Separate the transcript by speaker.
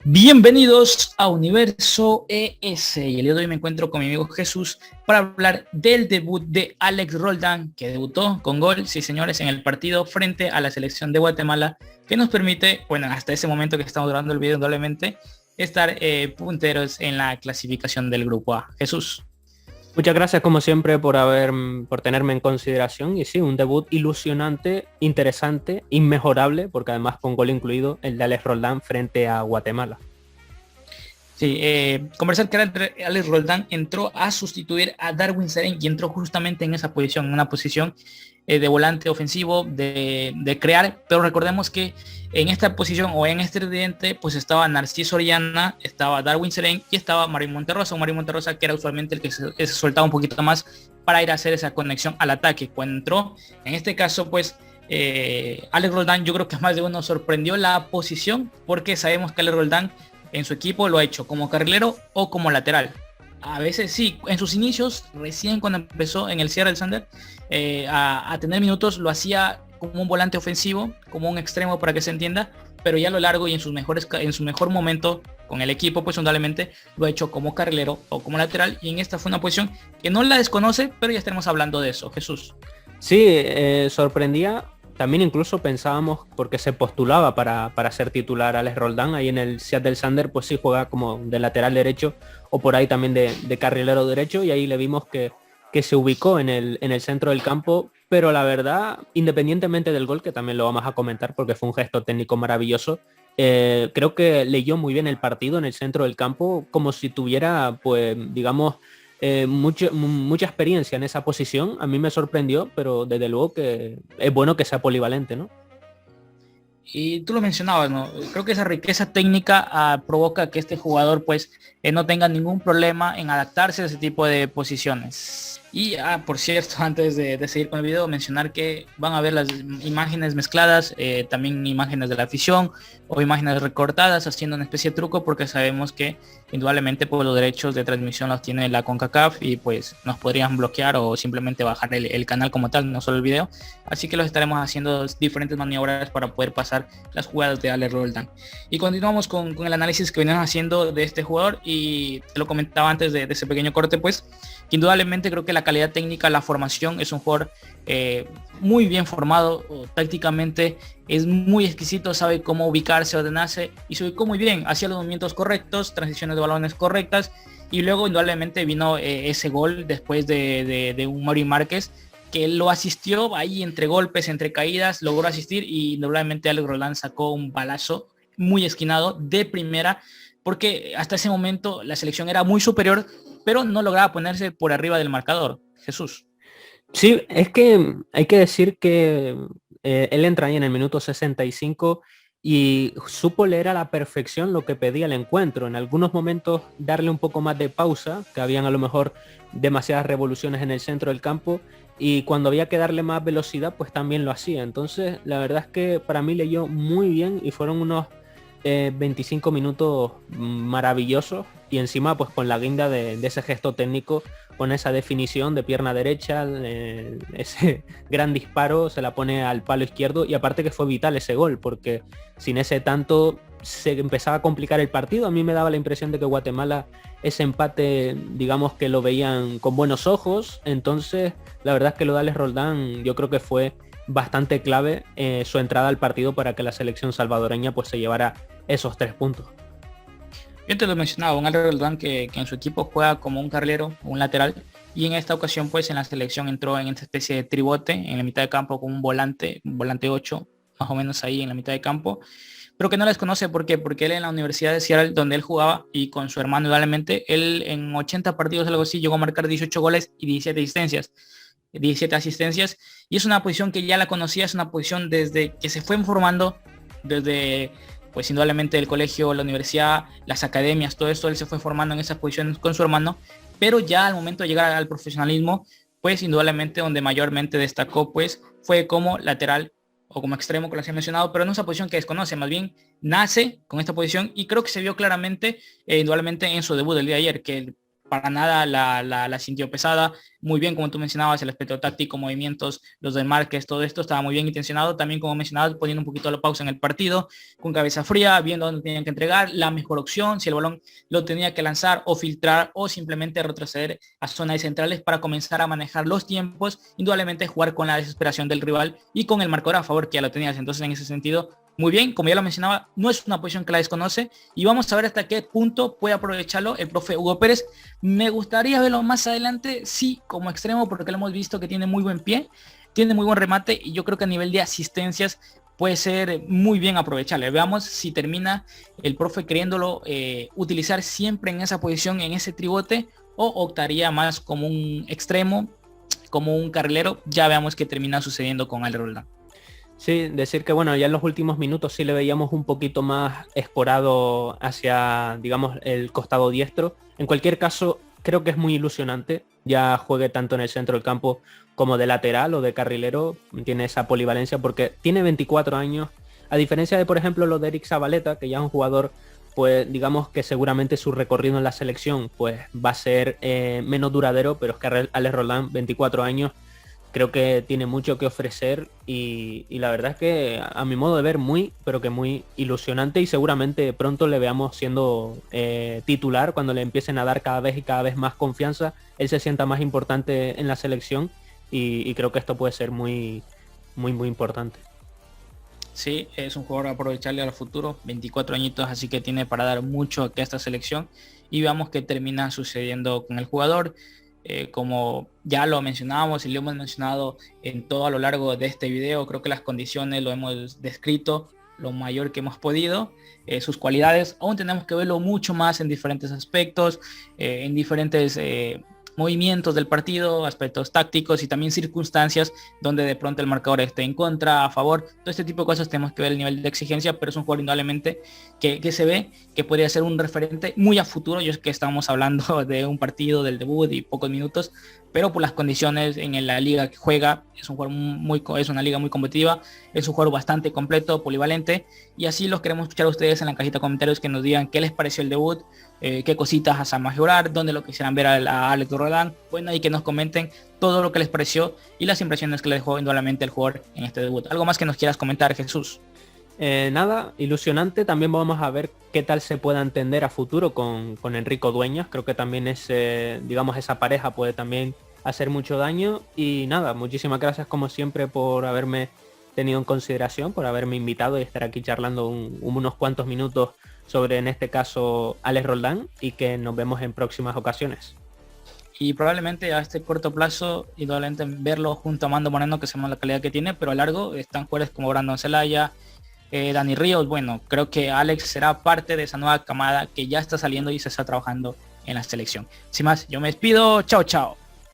Speaker 1: Bienvenidos a Universo ES y el día de hoy me encuentro con mi amigo Jesús para hablar del debut de Alex Roldán, que debutó con gol, sí señores, en el partido frente a la selección de Guatemala, que nos permite, bueno, hasta ese momento que estamos grabando el video indudablemente, estar punteros en la clasificación del grupo A. Jesús.
Speaker 2: Muchas gracias como siempre por tenerme en consideración y sí, un debut ilusionante, interesante, inmejorable, porque además con gol incluido el de Alex Roldán frente a Guatemala.
Speaker 1: Sí, conversar que Alex Roldán entró a sustituir a Darwin Serén y entró justamente en esa posición, en una posición de volante ofensivo, de crear, pero recordemos que en esta posición o en este tridente pues estaba Narciso Orellana, estaba Darwin Serén y estaba Mario Monterrosa, que era usualmente el que se soltaba un poquito más para ir a hacer esa conexión al ataque. Cuando entró, en este caso pues Alex Roldán, yo creo que más de uno sorprendió la posición, porque sabemos que Alex Roldán en su equipo lo ha hecho como carrilero o como lateral. A veces sí, en sus inicios, recién cuando empezó en el Seattle Sander, a tener minutos, lo hacía como un volante ofensivo, como un extremo para que se entienda, pero ya a lo largo y en su mejor momento con el equipo, pues indudablemente lo ha hecho como carrilero o como lateral, y en esta fue una posición que no la desconoce, pero ya estaremos hablando de eso. Jesús.
Speaker 2: Sí, sorprendía. También incluso pensábamos, porque se postulaba para ser titular Alex Roldán, ahí en el Seattle Sander, pues sí juega como de lateral derecho o por ahí también de carrilero derecho, y ahí le vimos que se ubicó en el centro del campo, pero la verdad, independientemente del gol, que también lo vamos a comentar porque fue un gesto técnico maravilloso, creo que leyó muy bien el partido en el centro del campo, como si tuviera, pues, digamos, mucha experiencia en esa posición. A mí me sorprendió, pero desde luego que es bueno que sea polivalente, ¿no?
Speaker 1: Y tú lo mencionabas, ¿no? Creo que esa riqueza técnica provoca que este jugador pues no tenga ningún problema en adaptarse a ese tipo de posiciones. Y por cierto, antes de seguir con el video, mencionar que van a ver las imágenes mezcladas, también imágenes de la afición o imágenes recortadas, haciendo una especie de truco, porque sabemos que indudablemente pues, los derechos de transmisión los tiene la CONCACAF y pues nos podrían bloquear o simplemente bajar el canal como tal, no solo el video. Así que los estaremos haciendo diferentes maniobras para poder pasar las jugadas de Alex Roldán. Y continuamos con el análisis que venimos haciendo de este jugador, y te lo comentaba antes de ese pequeño corte, pues que indudablemente creo que la calidad técnica, la formación, es un jugador muy bien formado, tácticamente es muy exquisito, sabe cómo ubicarse, ordenarse, y se ubicó muy bien, hacía los movimientos correctos, transiciones de balones correctas, y luego indudablemente vino ese gol después de un Mauri Márquez, que lo asistió ahí entre golpes, entre caídas, logró asistir, y indudablemente Alex Roldán sacó un balazo muy esquinado de primera, porque hasta ese momento la selección era muy superior, pero no lograba ponerse por arriba del marcador. Jesús.
Speaker 2: Sí, es que hay que decir que él entra ahí en el minuto 65 y supo leer a la perfección lo que pedía el encuentro. En algunos momentos darle un poco más de pausa, que habían a lo mejor demasiadas revoluciones en el centro del campo, y cuando había que darle más velocidad, pues también lo hacía. Entonces, la verdad es que para mí leyó muy bien y fueron unos 25 minutos maravillosos, y encima pues con la guinda de ese gesto técnico, con esa definición de pierna derecha, ese gran disparo se la pone al palo izquierdo, y aparte que fue vital ese gol, porque sin ese tanto se empezaba a complicar el partido. A mí me daba la impresión de que Guatemala ese empate, digamos que lo veían con buenos ojos. Entonces la verdad es que lo de Alex Roldán yo creo que fue bastante clave su entrada al partido para que la selección salvadoreña pues se llevara esos 3 puntos.
Speaker 1: Yo te lo mencionaba, un Alex Roldán que en su equipo juega como un carrilero, un lateral, y en esta ocasión pues en la selección entró en esta especie de tribote en la mitad de campo con un volante 8, más o menos ahí en la mitad de campo, pero que no les conoce. ¿Por qué? Porque él en la Universidad de Seattle, donde él jugaba, y con su hermano igualmente, él en 80 partidos, algo así, llegó a marcar 18 goles y 17 asistencias, y es una posición que ya la conocía, es una posición desde que se fue formando, desde pues indudablemente el colegio, la universidad, las academias, todo esto, él se fue formando en esas posiciones con su hermano, pero ya al momento de llegar al profesionalismo, pues indudablemente donde mayormente destacó pues fue como lateral o como extremo, como les he mencionado, pero no es una posición que desconoce, más bien nace con esta posición, y creo que se vio claramente, indudablemente en su debut del día de ayer, que para nada la sintió pesada. Muy bien, como tú mencionabas, el aspecto táctico, movimientos, los de Márquez, todo esto estaba muy bien intencionado. También, como mencionabas, poniendo un poquito la pausa en el partido, con cabeza fría, viendo dónde tenían que entregar, la mejor opción, si el balón lo tenía que lanzar o filtrar o simplemente retroceder a zonas centrales para comenzar a manejar los tiempos, indudablemente jugar con la desesperación del rival y con el marcador a favor que ya lo tenías. Entonces, en ese sentido, muy bien, como ya lo mencionaba, no es una posición que la desconoce y vamos a ver hasta qué punto puede aprovecharlo el profe Hugo Pérez. Me gustaría verlo más adelante, sí, como extremo, porque lo hemos visto que tiene muy buen pie, tiene muy buen remate y yo creo que a nivel de asistencias puede ser muy bien aprovechable. Veamos si termina el profe queriéndolo utilizar siempre en esa posición, en ese tribote, o optaría más como un extremo, como un carrilero. Ya veamos qué termina sucediendo con Ale Roldán.
Speaker 2: Sí, decir que bueno, ya en los últimos minutos sí le veíamos un poquito más escorado hacia, digamos, el costado diestro. En cualquier caso, creo que es muy ilusionante. Ya juegue tanto en el centro del campo como de lateral o de carrilero. Tiene esa polivalencia porque tiene 24 años. A diferencia de, por ejemplo, lo de Eric Zabaleta, que ya es un jugador, pues digamos que seguramente su recorrido en la selección pues va a ser menos duradero, pero es que Alex Roldán, 24 años, creo que tiene mucho que ofrecer y la verdad es que a mi modo de ver pero que muy ilusionante y seguramente pronto le veamos siendo titular cuando le empiecen a dar cada vez más confianza, él se sienta más importante en la selección y creo que esto puede ser muy importante.
Speaker 1: Sí, es un jugador a aprovecharle al futuro, 24 añitos, así que tiene para dar mucho aquí a esta selección y veamos qué termina sucediendo con el jugador. Como ya lo mencionábamos y lo hemos mencionado en todo a lo largo de este video, creo que las condiciones lo hemos descrito lo mayor que hemos podido. Sus cualidades aún tenemos que verlo mucho más en diferentes aspectos, en diferentes movimientos del partido, aspectos tácticos y también circunstancias donde de pronto el marcador esté en contra, a favor. Todo este tipo de cosas tenemos que ver el nivel de exigencia, pero es un jugador indudablemente que se ve que podría ser un referente muy a futuro. Yo es que estamos hablando de un partido del debut y pocos minutos, pero por las condiciones en la liga que juega, es un jugador es una liga muy competitiva, es un jugador bastante completo, polivalente, y así los queremos escuchar a ustedes en la cajita de comentarios, que nos digan qué les pareció el debut, qué cositas a mejorar, dónde lo quisieran ver a Alex Roldán, bueno, y que nos comenten todo lo que les pareció y las impresiones que le dejó indudablemente el jugador en este debut. ¿Algo más que nos quieras comentar, Jesús?
Speaker 2: Nada, ilusionante. También vamos a ver qué tal se pueda entender a futuro con Enrico Dueñas. Creo que también digamos, esa pareja puede también hacer mucho daño. Y nada, muchísimas gracias como siempre por haberme tenido en consideración, por haberme invitado y estar aquí charlando unos cuantos minutos sobre, en este caso, Alex Roldán, y que nos vemos en próximas ocasiones.
Speaker 1: Y probablemente a este corto plazo, indudablemente verlo junto a Mando Moreno, que sabemos la calidad que tiene, pero a largo están jugadores como Brandon Celaya, Dani Ríos. Bueno, creo que Alex será parte de esa nueva camada que ya está saliendo y se está trabajando en la selección. Sin más, yo me despido. Chao, chao.